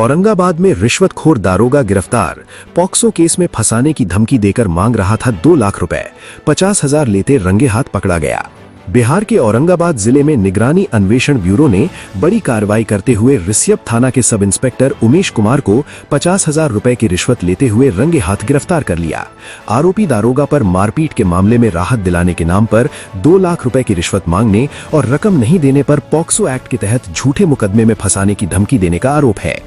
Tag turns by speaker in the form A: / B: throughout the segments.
A: औरंगाबाद में रिश्वतखोर दारोगा गिरफ्तार। पॉक्सो केस में फंसाने की धमकी देकर मांग रहा था 2 लाख रुपए, 50,000 लेते रंगे हाथ पकड़ा गया। बिहार के औरंगाबाद जिले में निगरानी अन्वेषण ब्यूरो ने बड़ी कार्रवाई करते हुए रिसियप थाना के सब इंस्पेक्टर उमेश कुमार को 50,000 रुपए की रिश्वत लेते हुए रंगे हाथ गिरफ्तार कर लिया। आरोपी दारोगा पर मारपीट के मामले में राहत दिलाने के नाम पर 2 लाख रुपए की रिश्वत मांगने और रकम नहीं देने पर पॉक्सो एक्ट के तहत झूठे मुकदमे में फंसाने की धमकी देने का आरोप है।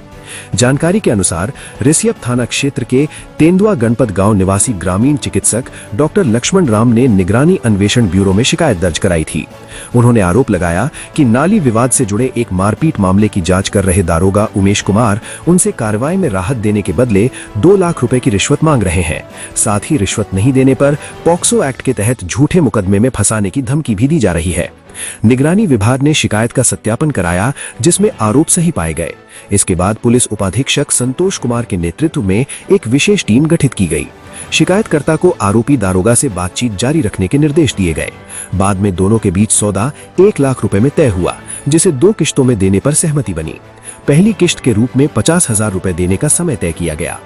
A: जानकारी के अनुसार रिसियप थाना क्षेत्र के तेंदुआ गणपत गांव निवासी ग्रामीण चिकित्सक डॉक्टर लक्ष्मण राम ने निगरानी अन्वेषण ब्यूरो में शिकायत दर्ज कराई थी। उन्होंने आरोप लगाया कि नाली विवाद से जुड़े एक मारपीट मामले की जांच कर रहे दारोगा उमेश कुमार उनसे कार्रवाई में राहत देने के बदले 2 लाख रुपए की रिश्वत मांग रहे हैं। साथ ही रिश्वत नहीं देने पर पॉक्सो एक्ट के तहत झूठे मुकदमे में फंसाने की धमकी भी दी जा रही है। निगरानी विभाग ने शिकायत का सत्यापन कराया, जिसमें आरोप सही पाए गए। इसके बाद पुलिस उपाधीक्षक संतोष कुमार के नेतृत्व में एक विशेष टीम गठित की गई। शिकायतकर्ता को आरोपी दारोगा से बातचीत जारी रखने के निर्देश दिए गए। बाद में दोनों के बीच सौदा 1 लाख रुपए में तय हुआ, जिसे 2 किश्तों में देने पर सहमति बनी। पहली किश्त के रूप में 50,000 रुपए देने का समय तय किया गया।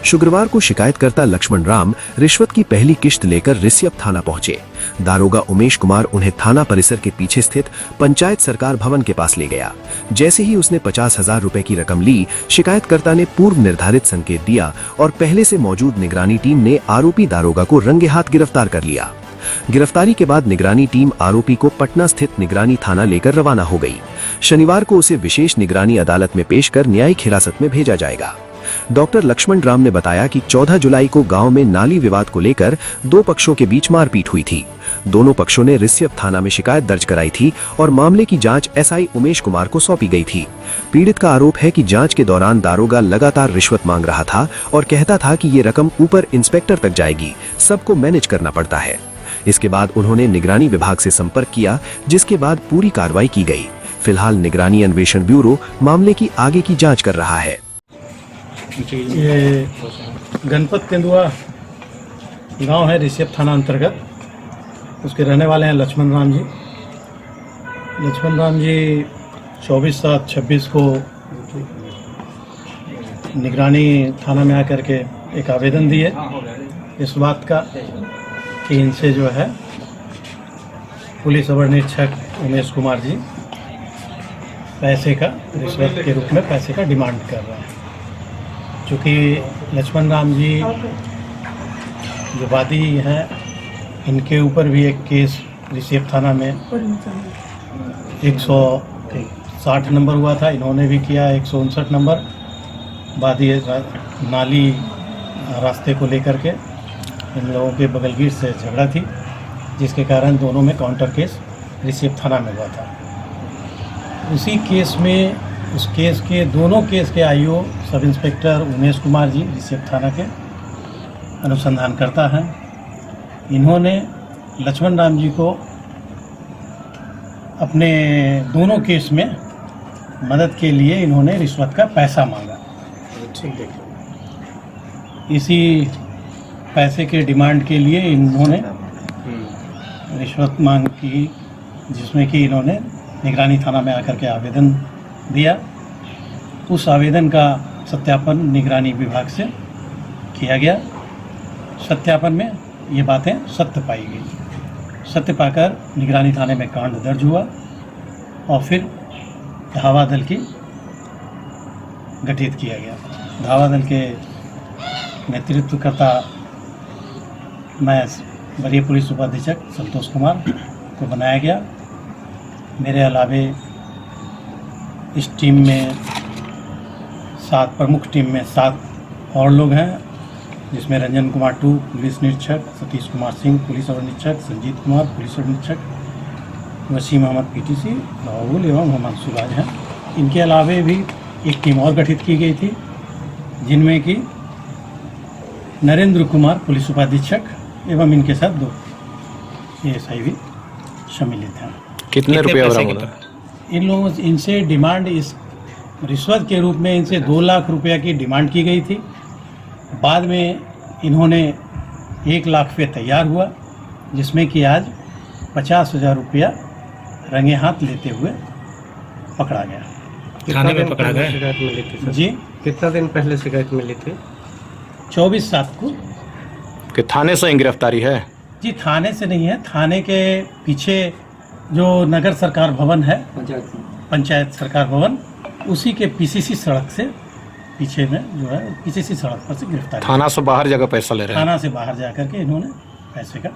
A: शुक्रवार को शिकायतकर्ता लक्ष्मण राम रिश्वत की पहली किश्त लेकर रिसियप थाना पहुंचे। दारोगा उमेश कुमार उन्हें थाना परिसर के पीछे स्थित पंचायत सरकार भवन के पास ले गया। जैसे ही उसने 50,000 रुपए की रकम ली, शिकायतकर्ता ने पूर्व निर्धारित संकेत दिया और पहले से मौजूद निगरानी टीम ने आरोपी दारोगा को रंगे हाथ गिरफ्तार कर लिया। गिरफ्तारी के बाद निगरानी टीम आरोपी को पटना स्थित निगरानी थाना लेकर रवाना हो गई। शनिवार को उसे विशेष निगरानी अदालत में पेश कर न्यायिक हिरासत में भेजा जाएगा। डॉक्टर लक्ष्मण राम ने बताया कि 14 जुलाई को गांव में नाली विवाद को लेकर 2 पक्षों के बीच मारपीट हुई थी। दोनों पक्षों ने रिसियप थाना में शिकायत दर्ज कराई थी और मामले की जांच एसआई उमेश कुमार को सौंपी गई थी। पीड़ित का आरोप है कि जांच के दौरान दारोगा लगातार रिश्वत मांग रहा था और कहता था कि ये रकम ऊपर इंस्पेक्टर तक जाएगी, सबको मैनेज करना पड़ता है। इसके बाद उन्होंने निगरानी विभाग से संपर्क किया, जिसके बाद पूरी कार्रवाई की गई। फिलहाल निगरानी अन्वेषण ब्यूरो मामले की आगे की जाँच कर रहा है।
B: ये गणपत तेंदुआ गांव है, रिसियप थाना अंतर्गत। उसके रहने वाले हैं लक्ष्मण राम जी। लक्ष्मण राम जी 24/7/26 को निगरानी थाना में आकर के एक आवेदन दिए इस बात का कि इनसे जो है पुलिस अवर निरीक्षक उमेश कुमार जी पैसे का रिश्वत के रूप में पैसे का डिमांड कर रहे हैं। चूँकि लक्ष्मण राम जी जो वादी हैं, इनके ऊपर भी एक केस रिसियप थाना में 160 नंबर हुआ था, इन्होंने भी किया 159 नंबर। वादी नाली रास्ते को लेकर के इन लोगों के बगलगीर से झगड़ा थी, जिसके कारण दोनों में काउंटर केस रिसियप थाना में हुआ था। उसी केस में उस केस के दोनों केस के IO sub inspector Umesh Kumar ji Risiyap थाना के अनुसंधानकर्ता हैं। इन्होंने लक्ष्मण राम जी को अपने दोनों केस में मदद के लिए इन्होंने रिश्वत का पैसा मांगा। इसी पैसे के डिमांड के लिए इन्होंने रिश्वत मांग की, जिसमें कि इन्होंने निगरानी थाना में आकर के आवेदन दिया। उस आवेदन का सत्यापन निगरानी विभाग से किया गया। सत्यापन में ये बातें सत्य पाई गई। सत्य पाकर निगरानी थाने में कांड दर्ज हुआ और फिर धावा दल की गठित किया गया। धावा दल के नेतृत्वकर्ता मैं वरीय पुलिस उपाधीक्षक संतोष कुमार को बनाया गया। मेरे अलावे इस टीम में 7 प्रमुख टीम में 7 और लोग हैं, जिसमें रंजन कुमार 2 पुलिस निरीक्षक, सतीश कुमार सिंह पुलिस अवर निरीक्षक, संजीत कुमार पुलिस अवर निरीक्षक, वसीम अहमद पीटीसी, राहुल एवं मोहम्मद सुराज हैं। इनके अलावे भी एक टीम और गठित की गई थी, जिनमें कि नरेंद्र कुमार पुलिस उपाधीक्षक एवं इनके साथ 2 एएसआई भी सम्मिलित हैं।
C: कितने रुपये
B: इन लोगों से इनसे डिमांड इस रिश्वत के रूप में इनसे 2 लाख रुपया की डिमांड की गई थी। बाद में इन्होंने 1 लाख पे तैयार हुआ, जिसमें कि आज 50,000 रुपया रंगे हाथ लेते हुए पकड़ा गया।
C: थाने में पकड़ा गया?
D: शिकायत मिली थी सर?
B: जी
D: कितना दिन पहले शिकायत मिली थी?
B: 24/7 को।
C: कि थाने से ही गिरफ्तारी है?
B: जी थाने से नहीं है, थाने के पीछे जो नगर सरकार भवन है, पंचायत सरकार भवन, उसी के पीसीसी सड़क से पीछे में जो है पीसीसी सड़क पर से गिरफ्तार
C: थाना से बाहर जगह पैसा ले रहे हैं?
B: थाना से बाहर जा करके इन्होंने पैसे का।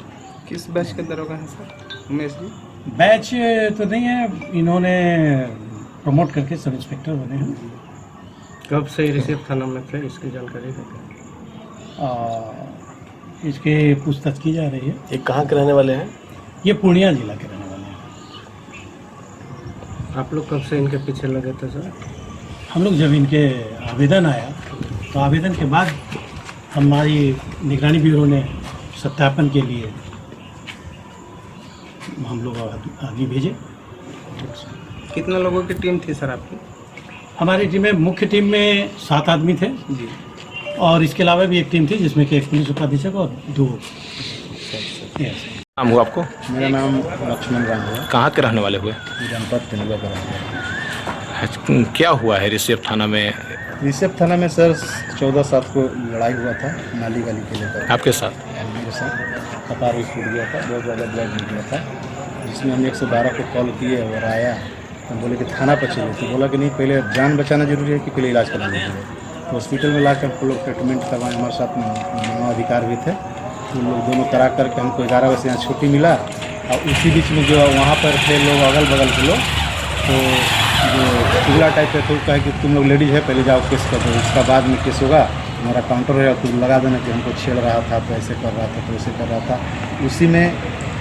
D: किस बैच के दरोगा है सर उमेश जी?
B: बैच तो नहीं है, इन्होंने प्रमोट करके सब इंस्पेक्टर बने हैं।
D: कब से रिसीव थाना में थे, इसकी जानकारी है क्या?
B: इसके पूछताछ की जा रही है।
E: ये कहाँ के रहने वाले हैं?
B: ये पूर्णिया जिला के रहने वाले हैं।
D: आप लोग कब से इनके पीछे लगे थे सर?
B: हम लोग जब इनके आवेदन आया तो आवेदन के बाद हमारी निगरानी ब्यूरो ने सत्यापन के लिए हम लोग आगे भेजे।
D: कितने लोगों की टीम थी सर आपकी?
B: हमारी टीम में, मुख्य टीम में 7 आदमी थे
D: जी।
B: और इसके अलावा भी एक टीम थी जिसमें कि एक पुलिस उपाधीक्षक और 2
C: नाम हुआ आपको?
F: मेरा नाम लक्ष्मण राम हुआ,
C: कहाँ के रहने वाले हुए?
F: जनपद तेंदुआ का रहने वाला।
C: क्या हुआ है रिसीव थाना में?
F: रिसेप थाना में सर 14/7 को लड़ाई हुआ था नाली गाली के लेकर।
C: आपके साथ?
F: मेरे साथ कपार भी फूट गया था, बहुत ज़्यादा ब्लड निकला था, जिसमें हम 112 को कॉल किए और आया। हम बोले कि थाना पर चले, तो बोला कि नहीं, पहले जान बचाना जरूरी है कि पहले इलाज कराना जरूरी है। तो हॉस्पिटल में ला कर हम लोग ट्रीटमेंट करवाए। हमारे साथ अधिकार भी थे, उन लोग दोनों करा करके हमको 11 बजे यहाँ छुट्टी मिला। और उसी बीच में जो वहाँ पर थे लोग, अगल बगल के लोग, तो जो चुगला टाइप का तो कहे कि तुम लोग लेडीज़ है, पहले जाओ केस कर दो, उसका बाद में केस होगा, हमारा काउंटर है, तुम लगा देना कि हमको छेड़ रहा था, तो ऐसे कर रहा था, तो ऐसे कर रहा था। उसी में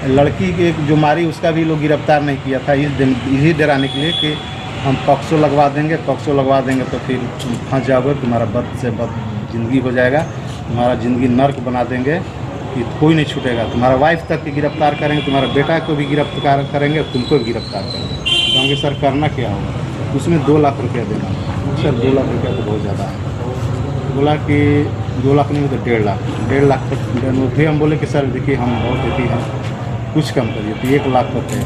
F: लड़की के जो मारी उसका भी लोग गिरफ्तार नहीं किया था, यही डराने के लिए कि हम पॉक्सो लगवा देंगे, पॉक्सो लगवा देंगे तो फिर तुम फंस जाओगे, तुम्हारा बद से बद जिंदगी हो जाएगा, तुम्हारा ज़िंदगी नर्क बना देंगे कि कोई नहीं छूटेगा, तुम्हारा वाइफ तक की गिरफ्तार करेंगे, तुम्हारा बेटा को भी गिरफ्तार करेंगे, तुमको भी गिरफ्तार करेंगे। कहेंगे सर करना क्या होगा? उसमें 2 लाख रुपया देना। सर 2 लाख रुपया तो बहुत ज़्यादा है। बोला कि 2 लाख नहीं हो तो 1.5 लाख, 1.5 लाख तक फिर हम बोले कि सर देखिए हम बहुत देती हैं, कुछ कम करिए, तो 1 लाख तक है।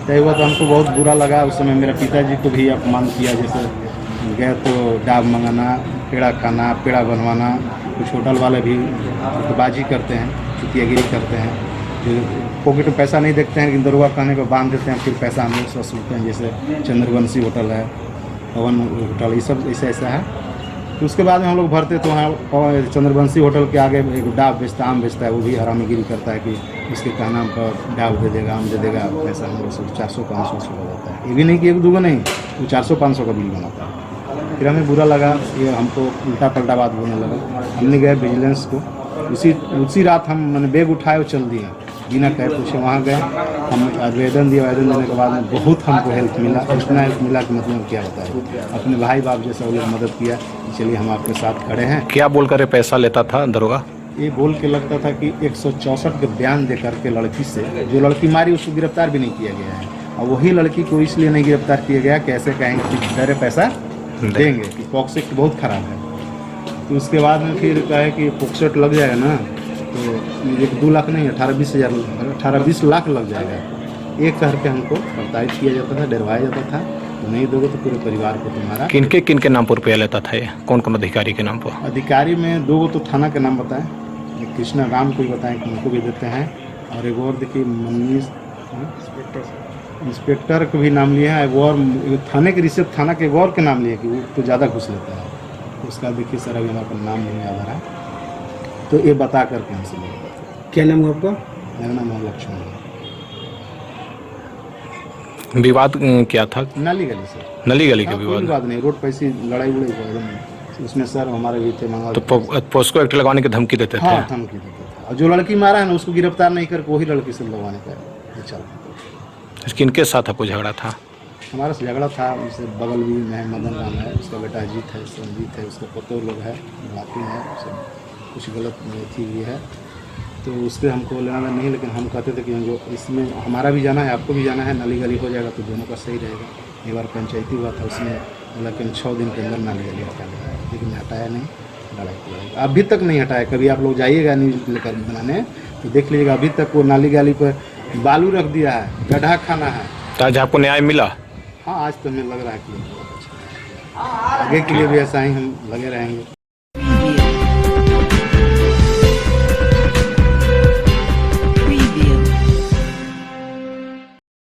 F: तय हुआ तो हमको बहुत बुरा लगा। उस समय मेरे पिताजी को भी अपमान किया, जैसे गए तो डाब मंगाना, पेड़ा खाना, पेड़ा बनवाना। कुछ होटल वाले भी बाजी करते हैं, चुतियागिरी करते हैं, जो पॉकेट में पैसा नहीं देखते हैं, लेकिन दरोगा कहने को बांध देते हैं, फिर पैसा हम लोग से वसूलते हैं। जैसे चंद्रवंशी होटल है, पवन होटल, ये सब ऐसा है। तो उसके बाद में हम लोग भरते तो वहाँ चंद्रवंशी होटल के आगे एक डाब बेचता, आम बेचता है, वो भी हरामीगिरी करता है कि उसके कहना पर डाब दे देगा, आम दे देगा, पैसा हम लोग से 400-500 हो जाता है। ये भी नहीं कि 1-2 नहीं, वो 400-500 का बिल बनाता है। फिर हमें बुरा लगा, ये हमको उल्टा पलटा बात बोलने लगा। हमने गए विजिलेंस को, उसी रात हम मैंने बैग उठाए और चल दिए, बिना कहे पूछे वहाँ गए। हम आवेदन दिया, आवेदन देने के बाद में बहुत हमको हेल्प मिला, इतना हेल्प मिला कि मतलब क्या बताए। अपने भाई बाप जैसा वो लोग मदद किया कि चलिए हम आपके साथ खड़े हैं।
C: क्या बोलकर पैसा लेता था दरोगा?
F: ये बोल के लगता था कि 164 के बयान दे करके लड़की से, जो लड़की मारी उसको गिरफ्तार भी नहीं किया गया है, और वही लड़की को इसलिए नहीं गिरफ्तार किया गया कि ऐसे कहेंगे कि तेरे पैसा देंगे कि पॉक्सो बहुत ख़राब है। तो उसके बाद में फिर कहे कि पॉक्सो लग जाएगा ना, तो 1-2 लाख नहीं, 18-20 लाख लग जाएगा। एक करके हमको प्रताड़ित किया जाता था, डरवाया जाता था, तो नहीं दोगे तो पूरे परिवार को तुम्हारा।
C: किनके नाम पर रुपया लेता था ये? कौन कौन अधिकारी के नाम पर?
F: अधिकारी में 2 तो थाना के नाम बताएं, एक कृष्णा राम को ही बताएं कि उनको भी देते हैं, और एक और देखिए मनीष इंस्पेक्टर को भी नाम लिया है, वो और थाने के रिसेप्ट थाना के गौर के नाम लिए कि वो तो ज़्यादा घुस लेता है। उसका देखिए सर अभी हमारे पास नाम नहीं याद आ रहा है, तो ये बता करके हमसे नहीं बताते।
D: क्या नाम है आपका?
F: मेरा नाम है लक्ष्मण।
C: विवाद क्या था?
F: नाली गली सर,
C: नली गली के
F: कोई
C: विवाद?
F: बात नहीं, रोड पर ऐसी लड़ाई उड़ाई हुआ एकदम। उसमें सर हमारे भी थे, मंगा
C: तो पोस्को एक्ट लगाने की धमकी देते थे?
F: हाँ धमकी देते थे, और जो लड़की मारा है ना उसको गिरफ्तार नहीं करके वही लड़की से लगवाने का चल।
C: किनके साथ आपको झगड़ा था?
F: हमारा से झगड़ा था, उनसे बगल भी में मदन राम है, उसका बेटा अजीत है, संजीत है, उसका पतो लोग है, बाकी है, सब कुछ गलत थी भी है, तो उसके हमको लेना नहीं। लेकिन हम कहते थे कि जो इसमें हमारा भी जाना है, आपको भी जाना है, नाली गली हो जाएगा तो दोनों का सही रहेगा। एक बार पंचायती हुआ था, उसमें बोला कि 6 दिन के अंदर नाली गली हटा लेगा, लेकिन हटाया नहीं, लड़ाई अभी तक नहीं हटाया। कभी आप लोग जाइएगा न्यूज़ लेकर बनाने तो देख लीजिएगा, अभी तक वो नाली गली पर बालू रख दिया है, गड्ढा खाना है।
C: तो आज आपको न्याय मिला?
F: हाँ आज तो हमें लग रहा है कि आगे के लिए भी ऐसा ही हम लगे रहेंगे।